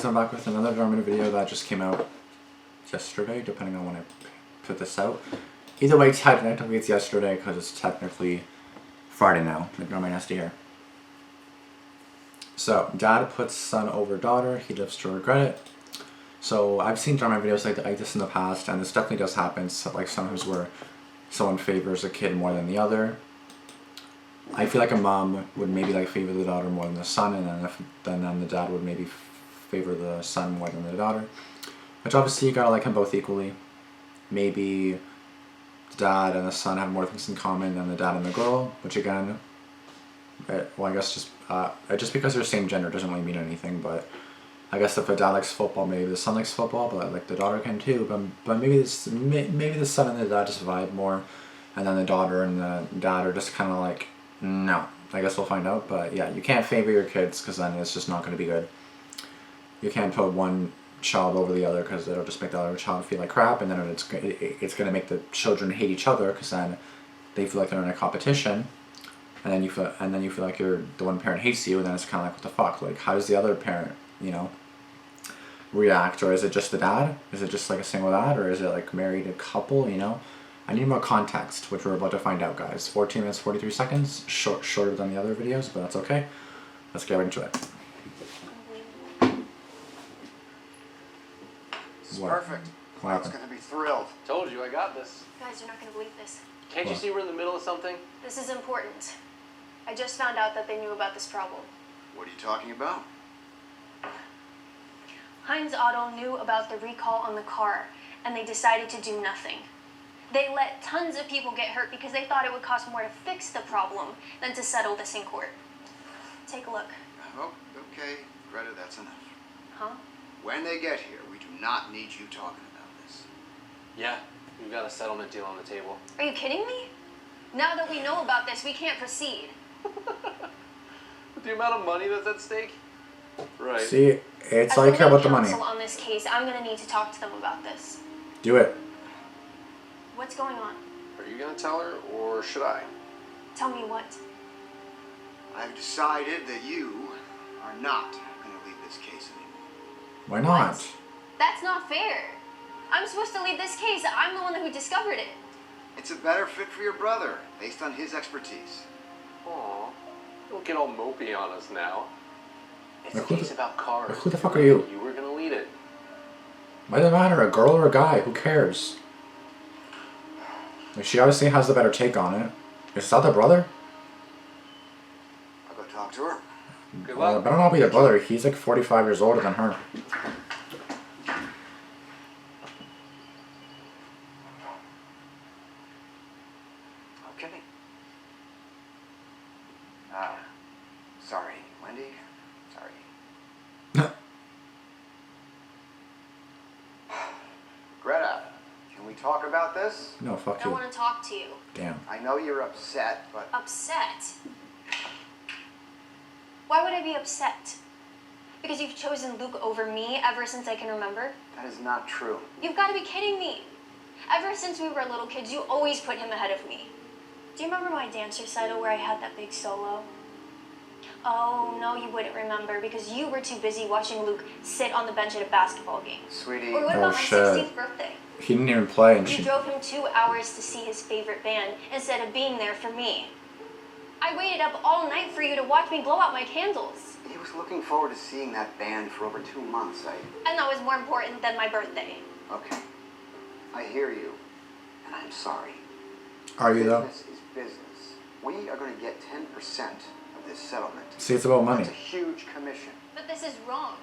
I'm back with another Dhar Mann video that just came out yesterday, depending on when I put this out. Either way, technically it's yesterday because it's technically Friday now. Ignore my nasty hair. So, dad puts son over daughter, he lives to regret it. So, I've seen Dhar Mann videos like this in the past, and this definitely does happen, so, like sometimes where someone favors a kid more than the other. I feel like a mom would maybe like favor the daughter more than the son, and then the dad would maybe favor the son more than the daughter. Which obviously you gotta like them both equally. Maybe the dad and the son have more things in common than the dad and the girl, which again, well I guess just because they're the same gender doesn't really mean anything, but I guess if a dad likes football, maybe the son likes football, but like the daughter can too. But maybe the son and the dad just vibe more, and then the daughter and the dad are just kind of like, no. I guess we'll find out. But yeah, you can't favor your kids because then it's just not going to be good. You can't put one child over the other because it'll just make the other child feel like crap, and then it's going to make the children hate each other because then they feel like they're in a competition, and then you feel like the one parent hates you, and then it's kind of like, what the fuck? Like, how does the other parent, react? Or is it just the dad? Is it just like a single dad, or is it like married a couple? I need more context, which we're about to find out, guys. 14 minutes 43 seconds, shorter than the other videos, but that's okay. Let's get right into it. This is perfect. Cloud's gonna be thrilled. Told you I got this. Guys, you're not gonna believe this. Can't you see we're in the middle of something? This is important. I just found out that they knew about this problem. What are you talking about? Heinz Auto knew about the recall on the car, and they decided to do nothing. They let tons of people get hurt because they thought it would cost more to fix the problem than to settle this in court. Take a look. Oh, okay. Greta, that's enough. Huh? When they get here, we do not need you talking about this. Yeah, we've got a settlement deal on the table. Are you kidding me? Now that we know about this, we can't proceed. With the amount of money that's at stake? Right. See, it's all you care about the money. As on this case, I'm gonna need to talk to them about this. Do it. What's going on? Are you gonna tell her, or should I? Tell me what? I've decided that you are not going to lead this case anymore. Why not? What? That's not fair. I'm supposed to lead this case. I'm the one who discovered it. It's a better fit for your brother, based on his expertise. Aw, don't get all mopey on us now. It's a Like, case about cars. Like, who the fuck are you? You were gonna lead it. Why does it matter? A girl or a guy? Who cares? Like, she obviously has the better take on it. Is that the brother? I'll go talk to her. Good Well, it luck. better not be the brother. He's like 45 years older than her. Okay. Sorry, Wendy. Sorry. Greta, can we talk about this? No, fuck I you. want to talk to you. Damn. I know you're upset, but Upset? Why would I be upset? Because you've chosen Luke over me ever since I can remember? that is not true. You've got to be kidding me. Ever since we were little kids, you always put him ahead of me. Do you remember my dance recital where I had that big solo? Oh, no, you wouldn't remember because you were too busy watching Luke sit on the bench at a basketball game. Sweetie, Or what Oh, about my shit. 16th birthday? He didn't even play, and You she. drove him 2 hours to see his favorite band instead of being there for me. I waited up all night for you to watch me blow out my candles. he was looking forward to seeing that band for over 2 months. And that was more important than my birthday. Okay. I hear you, and I'm sorry. Are you though? Business is business. We are going to get 10% of this settlement. See, it's about money. That's a huge commission. But this is wrong.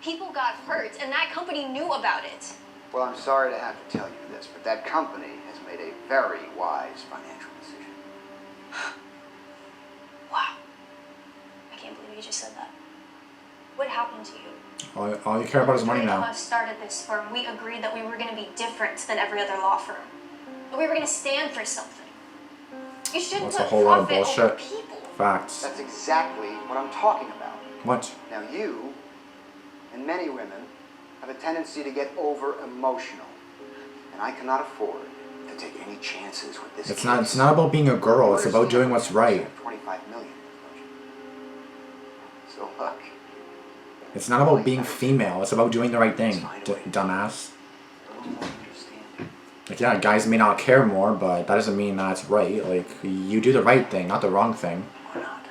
People got hurt, and that company knew about it. Well, I'm sorry to have to tell you this, but that company has made a very wise financial decision. Wow. I can't believe you just said that. What happened to you? All you care about is money When now. I started this firm, we agreed that we were going to be different than every other law firm. That we were going to stand for something. You shouldn't That's a put whole lot of profit over bullshit. people. Facts. That's exactly what I'm talking about. What? Now you, and many women, have a tendency to get over-emotional. And I cannot afford to take any chances with this It's case. not about being a girl. It's about doing what's right. 25 million. So look, It's not about being female. It's about doing the right thing, dumbass. A little more understanding. Like, yeah, guys may not care more, but that doesn't mean that's right. Like, you do the right thing, not the wrong thing. Or not.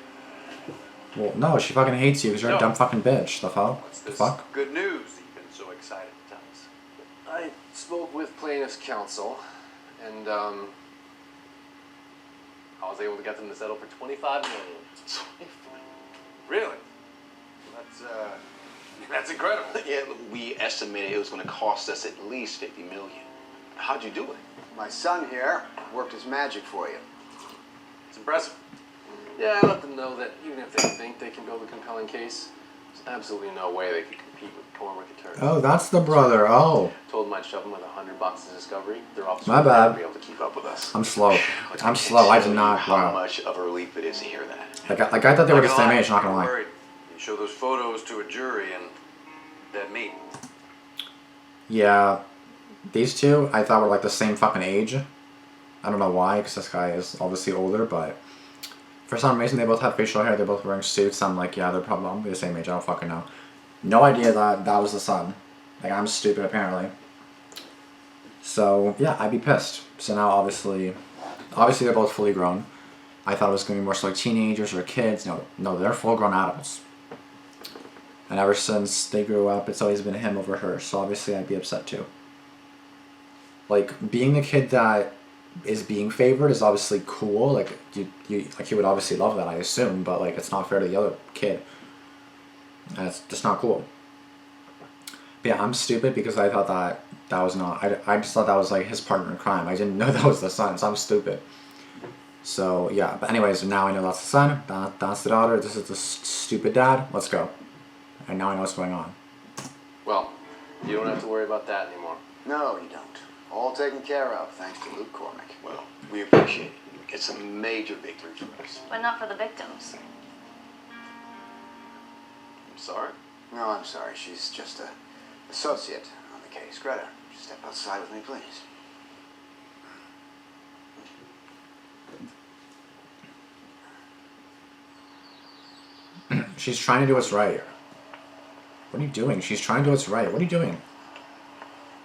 Well, no, she fucking hates you because you're a dumb fucking bitch. The fuck? What's The this fuck? good news that you've been so excited to tell us? I spoke with plaintiff's counsel, and I was able to get them to settle for $25 million. Really? That's incredible. Yeah, we estimated it was going to cost us at least $50 million. How'd you do it? My son here worked his magic for you. It's impressive. Yeah, I let them know that even if they think they can build a compelling case, there's absolutely no way they could compete with Cormac attorneys. Oh, that's the brother. Oh. Told them I'd shove them with $100 to discovery. Their officers My would never bad. be able to keep up with us. I'm slow. Like, I'm can't slow. I tell did you not. How Wow. much of a relief it is to hear that. Like I thought they were the same age, not gonna lie. Worried. You show those photos to a jury and that me. Yeah, these two I thought were like the same fucking age. I don't know why, because this guy is obviously older, but for some reason they both have facial hair, they're both wearing suits. I'm like, yeah, they're probably the same age. I don't fucking know. No idea that that was the son. Like, I'm stupid apparently. So yeah, I'd be pissed. So now obviously they're both fully grown. I thought it was gonna be more so like teenagers or kids. No, they're full grown adults. And ever since they grew up, it's always been him over her. So obviously I'd be upset too. Like, being the kid that is being favored is obviously cool. Like, you would obviously love that, I assume, but like, it's not fair to the other kid. And it's just not cool. But yeah, I'm stupid because I thought that was not. I just thought that was like his partner in crime. I didn't know that was the son, so I'm stupid. So yeah, but anyways, now I know that's the son. That's the daughter. This is the stupid dad. Let's go. And now I know what's going on. Well, you don't have to worry about that anymore. No, you don't. All taken care of, thanks to Luke Cormac. Well, we appreciate it. It's a major victory for us. But not for the victims. I'm sorry. No, I'm sorry. She's just a associate on the case. Greta, step outside with me, please. She's trying to do what's right. What are you doing? She's trying to do what's right. What are you doing?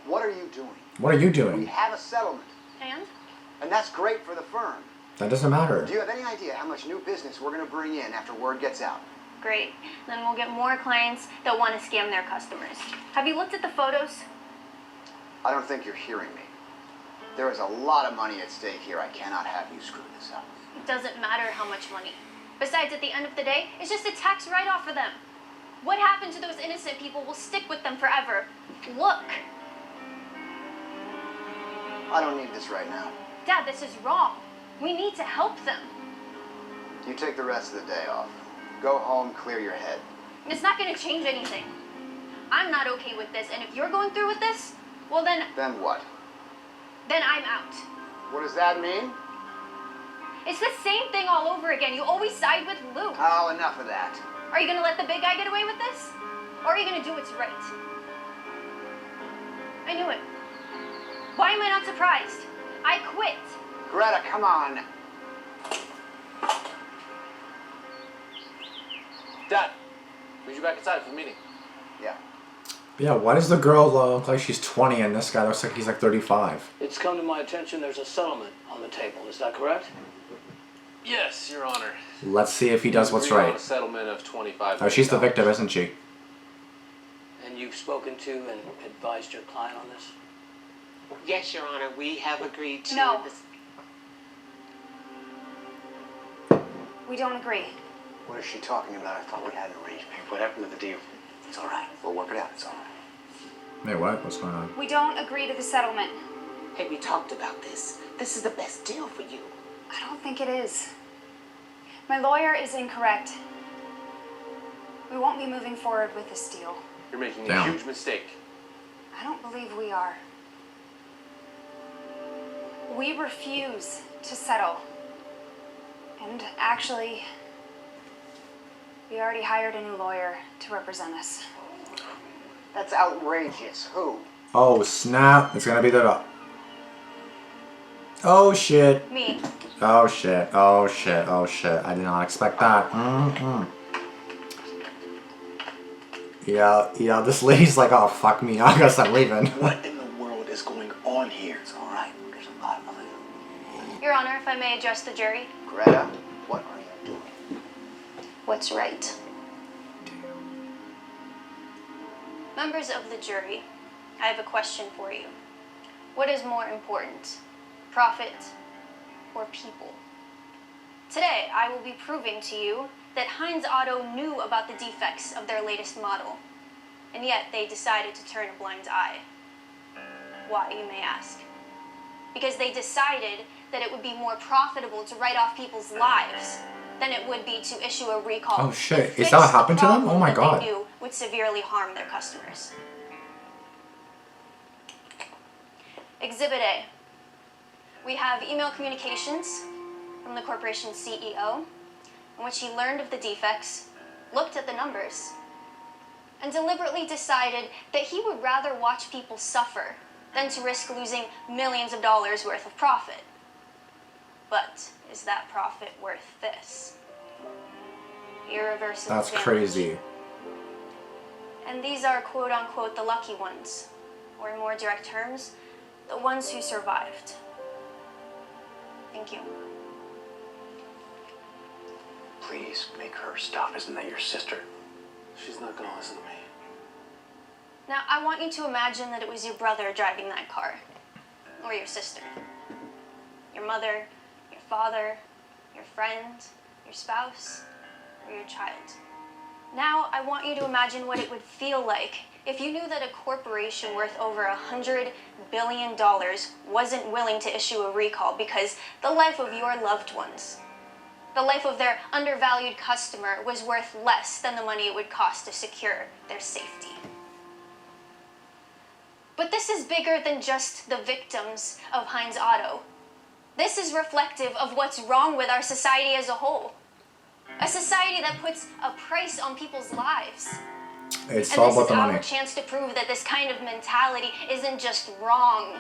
What are you doing? What are you We doing? have a settlement, and that's great for the firm. That doesn't matter. Do you have any idea how much new business we're going to bring in after word gets out? Great. Then we'll get more clients that want to scam their customers. Have you looked at the photos? I don't think you're hearing me. There is a lot of money at stake here. I cannot have you screw this up. It doesn't matter how much money. Besides, at the end of the day, it's just a tax write-off for them. What happened to those innocent people will stick with them forever. Look. I don't need this right now. Dad, this is wrong. We need to help them. You take the rest of the day off. Go home, clear your head. It's not going to change anything. I'm not okay with this, and if you're going through with this, well then What? then I'm out. What does that mean? It's the same thing all over again. You always side with Luke. Oh, enough of that. Are you going to let the big guy get away with this? Or are you going to do what's right? I knew it. Why am I not surprised? I quit. Greta, come on. Dad, meet you back inside for the meeting. Yeah. Yeah, why does the girl look like she's 20 and this guy looks like he's like 35? It's come to my attention there's a settlement on the table. Is that correct? Yes, Your Honor. Let's see if he does what's Agreed on right. a settlement of $25 Oh, she's the million. victim, isn't she? And you've spoken to and advised your client on this? Yes, Your Honor, we have agreed to No. this. We don't agree. What is she talking about? I thought we had an arrangement. What happened to the deal? It's all right. We'll work it out. It's all right. Wait, what? What's going on? We don't agree to the settlement. Hey, we talked about this. This is the best deal for you. I don't think it is. My lawyer is incorrect. We won't be moving forward with this deal. You're making a Damn. huge mistake. I don't believe we are. We refuse to settle. And actually, we already hired a new lawyer to represent us. That's outrageous. Who? Oh, snap. It's gonna be the... Oh, shit. Me. Oh, shit. Oh, shit. Oh, shit. I did not expect that. Yeah, this lady's like, oh, fuck me, I guess I'm leaving. What in the world is going on here? It's all right. There's a lot of it. Your Honor, if I may address the jury. Greta, what are you doing? What's right? Members of the jury, I have a question for you. What is more important, profit or people? Today, I will be proving to you that Heinz Auto knew about the defects of their latest model, and yet they decided to turn a blind eye. Why, you may ask? Because they decided that it would be more profitable to write off people's lives than it would be to issue a recall. Oh shit, and is fix that what the happened to them? problem Oh my that God. They knew would severely harm their customers. Exhibit A. We have email communications from the corporation's CEO, in which he learned of the defects, looked at the numbers, and deliberately decided that he would rather watch people suffer than to risk losing millions of dollars worth of profit. But is that profit worth this? Irreversible That's damage. crazy. And these are quote-unquote the lucky ones, or in more direct terms, the ones who survived. Thank you. Please make her stop. Isn't that your sister? She's not gonna listen to me. Now, I want you to imagine that it was your brother driving that car, or your sister, your mother, your father, your friend, your spouse, or your child. Now, I want you to imagine what it would feel like if you knew that a corporation worth over $100 billion wasn't willing to issue a recall because the life of your loved ones, the life of their undervalued customer, was worth less than the money it would cost to secure their safety. But this is bigger than just the victims of Heinz Auto. This is reflective of what's wrong with our society as a whole. A society that puts a price on people's lives. It's all about the And this is money. our chance to prove that this kind of mentality isn't just wrong,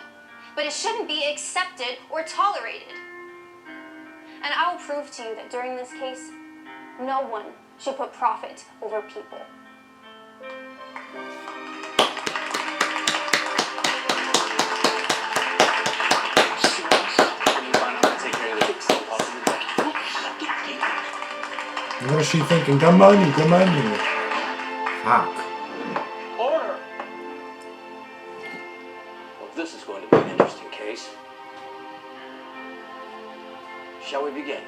but it shouldn't be accepted or tolerated. And I will prove to you that during this case, no one should put profit over people. What is she thinking? The money, the money. Fuck. Order! Well, this is going to be an interesting case. Shall we begin?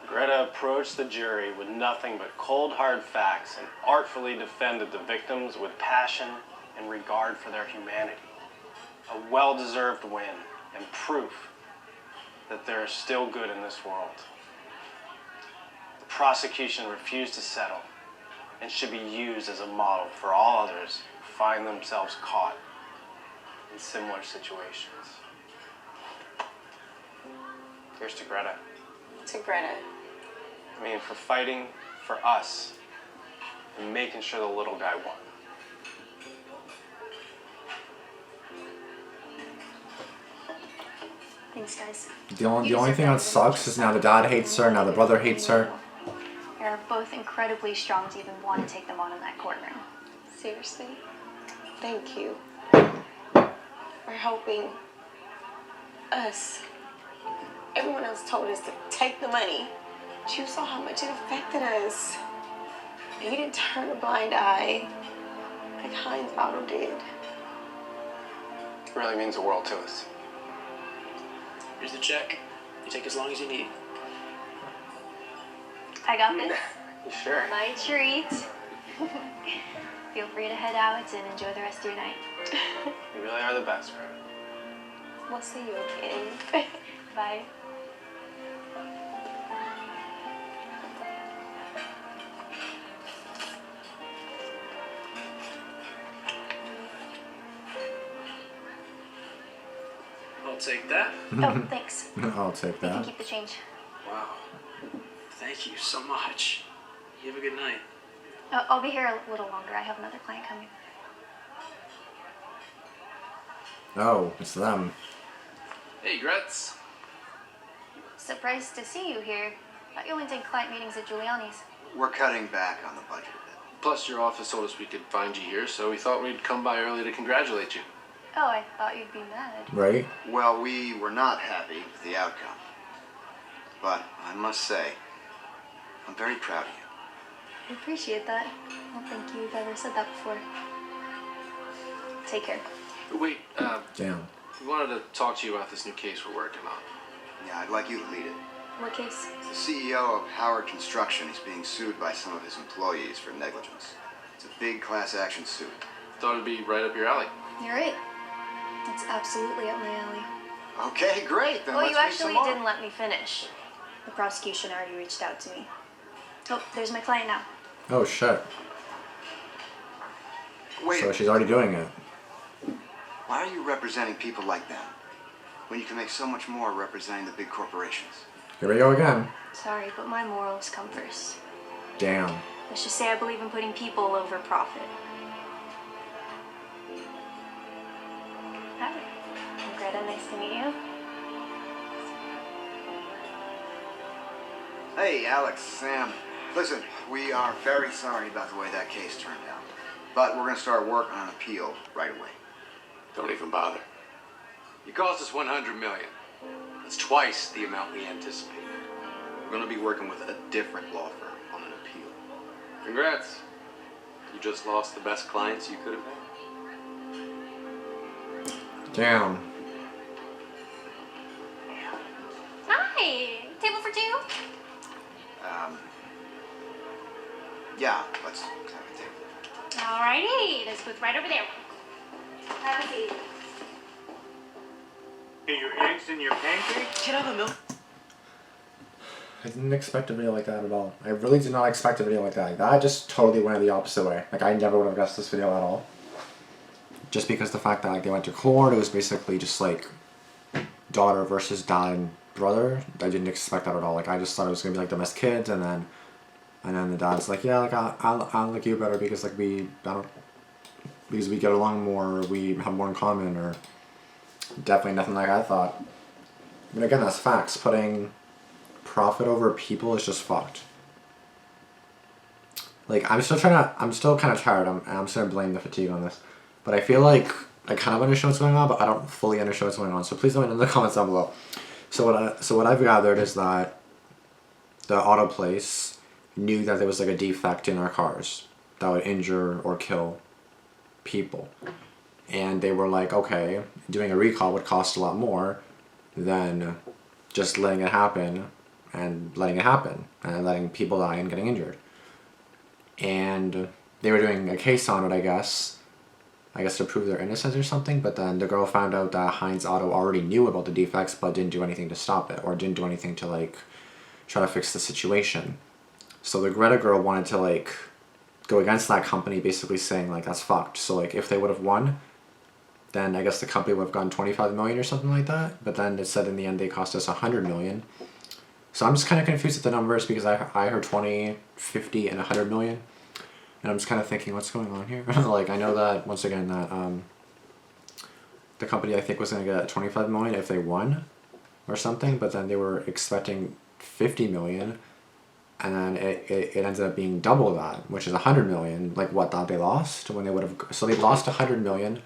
Greta approached the jury with nothing but cold hard facts and artfully defended the victims with passion and regard for their humanity. A well-deserved win and proof that there is still good in this world. The prosecution refused to settle and should be used as a model for all others who find themselves caught in similar situations. Here's to Greta. To Greta. I mean, for fighting for us and making sure the little guy won. Thanks, guys. The only thing that sucks is now the dad hates her, now the brother hates her. You're both incredibly strong to even want to take them on in that courtroom. Seriously? Thank you for helping us. Everyone else told us to take the money, but you saw how much it affected us. And you didn't turn a blind eye like Heinz Auto did. It really means the world to us. Here's the check. You take as long as you need. I got this. You sure? My treat. Feel free to head out and enjoy the rest of your night. You really are the best, Greta. We'll see you again. Bye. I'll take that. Oh, thanks. I'll take You can that. keep the change. Wow. Thank you so much. You have a good night. I'll be here a little longer. I have another client coming. Oh, it's them. Hey, Gretz. Surprised to see you here. Thought you only did client meetings at Giuliani's. We're cutting back on the budget a bit. Plus, your office told us we could find you here, so we thought we'd come by early to congratulate you. Oh, I thought you'd be mad. Right? Well, we were not happy with the outcome. But I must say, I'm very proud of you. I appreciate that. I don't think you've ever said that before. Take care. Wait, Damn. we wanted to talk to you about this new case we're working on. Yeah, I'd like you to lead it. What case? The CEO of Howard Construction is being sued by some of his employees for negligence. It's a big class action suit. Thought it'd be right up your alley. You're right. That's absolutely up my alley. Okay, great. Then Well, let's you meet actually tomorrow. didn't let me finish. The prosecution already reached out to me. Oh, there's my client now. Oh shit. Wait, So she's already doing it. why are you representing people like them when you can make so much more representing the big corporations? Here we go again. Sorry, but my morals come first. Damn. Let's just say I believe in putting people over profit. Hi. I'm Greta. Nice to meet you. Hey, Alex, Sam. Listen, we are very sorry about the way that case turned out. But we're going to start work on an appeal right away. Don't even bother. You cost us $100 million. That's twice the amount we anticipated. We're going to be working with a different law firm on an appeal. Congrats. You just lost the best clients you could have had. Damn. Hi. Table for two. Yeah, let's have a table. Alrighty. This booth right over there. Have a seat. Get your eggs in your pancake? Can I have a milk? I didn't expect a video like that at all. I really did not expect a video like that. Like, that just totally went the opposite way. Like, I never would have guessed this video at all. Just because the fact that like they went to court, it was basically just like daughter versus dad and brother. I didn't expect that at all. Like, I just thought it was gonna be like the best kids, and then the dad's like, yeah, like I like you better because like because we get along more, or we have more in common, or definitely nothing like I thought. But again, that's facts. Putting profit over people is just fucked. Like, I'm still kind of tired. I'm just gonna blame the fatigue on this. But I feel like I kind of understand what's going on, but I don't fully understand what's going on. So please let me know in the comments down below. So what I've gathered is that the auto place knew that there was like a defect in our cars that would injure or kill people. And they were like, okay, doing a recall would cost a lot more than just letting it happen and letting people die and getting injured. And they were doing a case on it, I guess to prove their innocence or something, but then the girl found out that Heinz Auto already knew about the defects but didn't do anything to stop it, or didn't do anything to like try to fix the situation. So the Greta girl wanted to like go against that company, basically saying like that's fucked. So like if they would have won, then I guess the company would have gotten 25 million or something like that. But then it said in the end they cost us 100 million. So I'm just kind of confused with the numbers because I heard 20, 50, and 100 million. And I'm just kind of thinking, what's going on here? Like, I know that, once again, that the company, I think, was going to get 25 million if they won or something, but then they were expecting 50 million, and then it ended up being double that, which is 100 million. Like, what, that they lost? When they would have... So they lost 100 million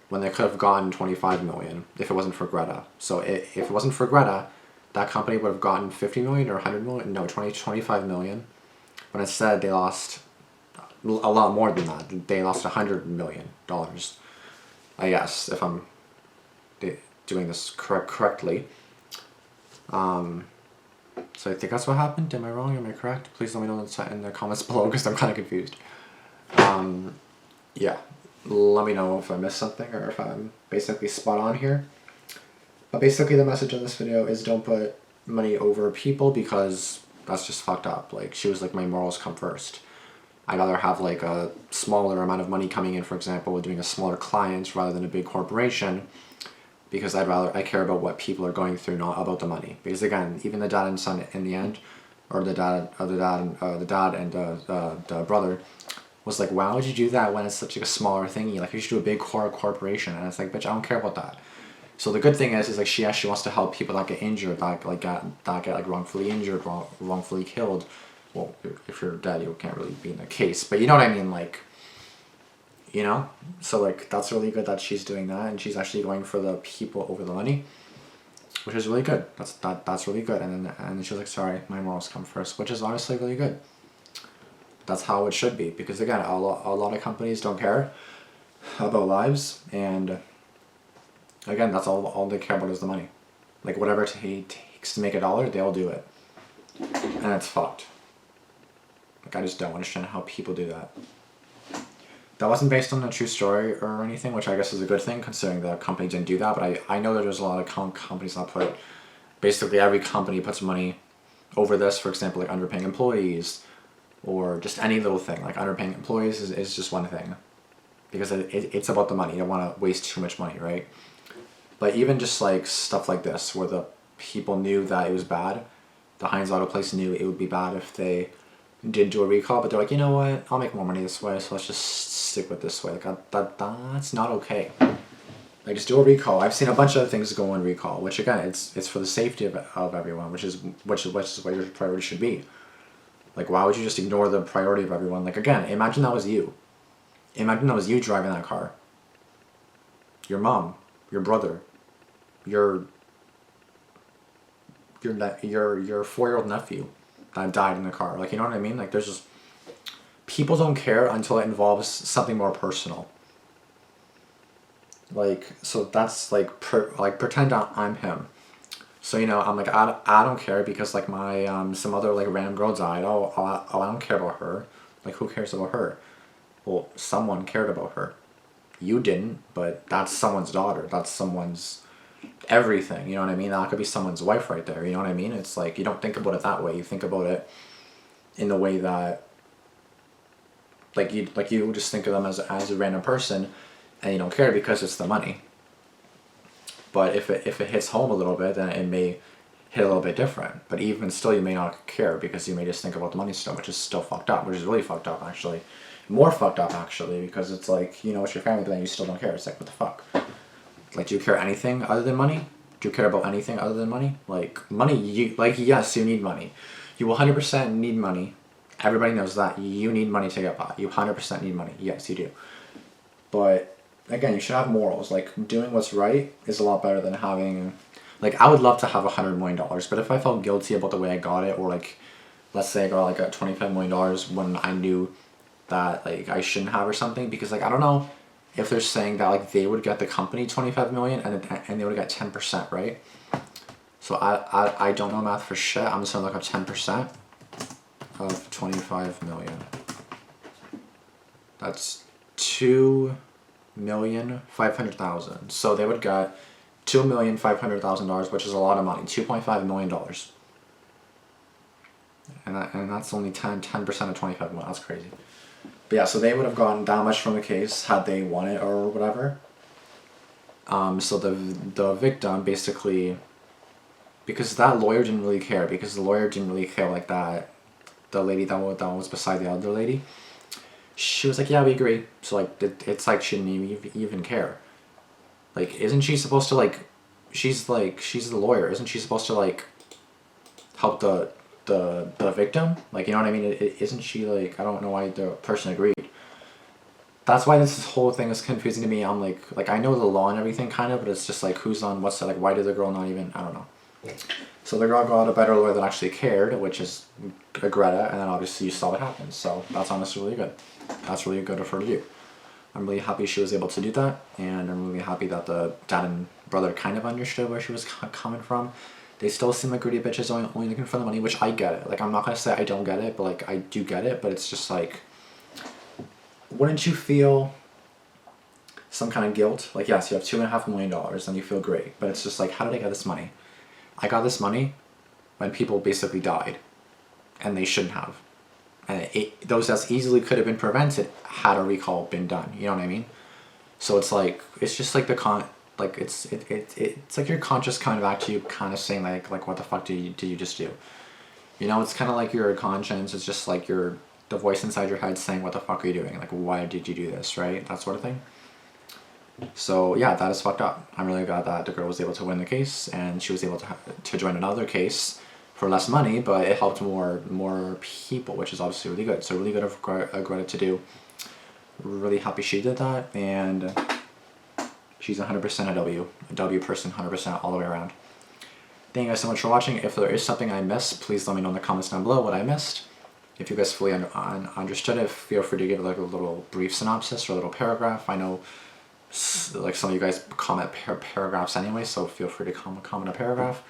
when they could have gotten 25 million if it wasn't for Greta. So if it wasn't for Greta, that company would have gotten 50 million or 100 million? No, 25 million. But instead, they lost a lot more than that. They lost $100 million, I guess, if I'm doing this correctly. So I think that's what happened. Am I wrong? Am I correct? Please let me know in the comments below because I'm kind of confused. Yeah, let me know if I missed something or if I'm basically spot on here. But basically the message in this video is don't put money over people because that's just fucked up. Like, she was like, my morals come first. I'd rather have like a smaller amount of money coming in, for example, with doing a smaller client rather than a big corporation, because I care about what people are going through, not about the money. Because again, even the dad and son in the end, or the dad and the brother, was like, why would you do that when it's such like a smaller thingy? Like, you should do a big corporation. And it's like, bitch, I don't care about that. So the good thing is like she actually wants to help people that get injured, that get like wrongfully injured, wrongfully killed, well, if you're dead, you can't really be in the case, but you know what I mean, like, you know? So, like, that's really good that she's doing that, and she's actually going for the people over the money, which is really good. That's really good. And then she was like, sorry, my morals come first, which is honestly really good. That's how it should be, because again, a lot of companies don't care about lives, and again, that's all they care about is the money. Like, whatever it takes to make $1, they'll do it. And it's fucked. Like, I just don't understand how people do that. That wasn't based on a true story or anything, which I guess is a good thing, considering the company didn't do that, but I know that there's a lot of companies that put, basically every company puts money over this, for example, like underpaying employees, or just any little thing. Like, underpaying employees is just one thing, because it's about the money. You don't want to waste too much money, right? But even just like stuff like this, where the people knew that it was bad, the Heinz Auto place knew it would be bad if they didn't do a recall, but they're like, you know what, I'll make more money this way, so let's just stick with this way. Like, that's not okay. Like, just do a recall. I've seen a bunch of other things go on recall, which again, it's for the safety of everyone, which is what your priority should be. Like, why would you just ignore the priority of everyone? Like, again, imagine that was you. Imagine that was you driving that car. Your mom, your brother, your 4-year-old nephew that died in the car. Like, you know what I mean? Like, there's just, people don't care until it involves something more personal. Like, so that's like, pretend I'm him. So, you know, I'm like, I don't care because, like, my, some other, like, random girl died. Oh, I don't care about her. Like, who cares about her? Well, someone cared about her. You didn't, but that's someone's daughter. That's someone's everything. You know what I mean? That could be someone's wife right there. You know what I mean? It's like, you don't think about it that way. You think about it in the way that, like, you just think of them as a random person, and you don't care because it's the money. But if it hits home a little bit, then it may hit a little bit different. But even still, you may not care because you may just think about the money still, which is still fucked up, which is really fucked up, actually. More fucked up, actually, because it's like, you know, it's your family, but then you still don't care. It's like, what the fuck? Like, do you care anything other than money? Do you care about anything other than money? Like, money, yes, you need money. You 100% need money. Everybody knows that. You need money to get by. You 100% need money. Yes, you do. But, again, you should have morals. Like, doing what's right is a lot better than having, like, I would love to have $100 million, but if I felt guilty about the way I got it, or, like, let's say I got, like, a $25 million when I knew that, like, I shouldn't have or something, because, like, I don't know if they're saying that, like, they would get the company 25 million and they would get 10%, right? So I don't know math for shit. I'm just gonna look up 10% of 25 million. That's 2,500,000. So they would get $2,500,000, which is a lot of money. $2.5 million. And that's only 10% of 25 million. That's crazy. But yeah, so they would have gotten that much from the case had they won it or whatever. So the victim basically, because that lawyer didn't really care, because the lawyer didn't really care like that, the lady that was beside the other lady, she was like, yeah, we agree. So, like, it's like she didn't even care. Like, isn't she supposed to, like, she's the lawyer, isn't she supposed to, like, help the victim? Like, you know what I mean? Isn't she, like, I don't know why the person agreed. That's why this whole thing is confusing to me. I'm like, I know the law and everything kind of, but it's just like, who's on what side? Like, why did the girl not even, I don't know. So the girl got a better lawyer that actually cared, which is Greta, and then obviously you saw what happened. So that's honestly really good. That's really good of her to do. I'm really happy she was able to do that, and I'm really happy that the dad and brother kind of understood where she was coming from. They still seem like greedy bitches, only looking for the money, which I get it. Like, I'm not gonna say I don't get it, but, like, I do get it, but it's just like, wouldn't you feel some kind of guilt? Like, yes, you have $2.5 million and you feel great, but it's just like, how did I get this money? I got this money when people basically died, and they shouldn't have. And those deaths easily could have been prevented had a recall been done. You know what I mean? So it's like, it's just like it's like your conscious kind of act to you, kind of saying like what the fuck did you just do? You know, it's kind of like your conscience. It's just like the voice inside your head saying, what the fuck are you doing? Like, why did you do this, right? That sort of thing. So yeah, that is fucked up. I'm really glad that the girl was able to win the case, and she was able to join another case for less money, but it helped more people, which is obviously really good. So really good of Greta to do. Really happy she did that, and she's 100% a W person, 100% all the way around. Thank you guys so much for watching. If there is something I missed, please let me know in the comments down below what I missed. If you guys fully understood it, feel free to give like a little brief synopsis or a little paragraph. I know like some of you guys comment paragraphs anyway, so feel free to comment a paragraph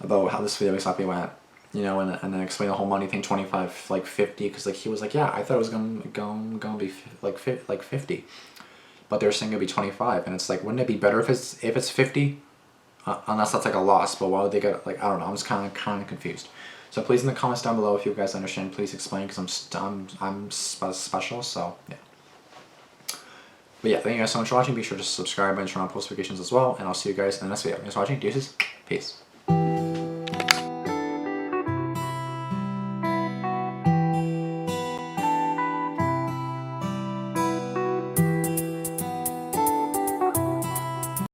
about how this video exactly went, you know, and then explain the whole money thing, 25, like 50, because like he was like, yeah, I thought it was gonna be like 50, but they're saying it'd be 25, and it's like, wouldn't it be better if it's 50? Unless that's like a loss, but why would they get, like, I don't know, I'm just kind of confused. So please in the comments down below if you guys understand, please explain, because I'm special, so yeah. But yeah, thank you guys so much for watching. Be sure to subscribe and turn on post notifications as well, and I'll see you guys in the next video. Thanks for watching. Deuces. Peace.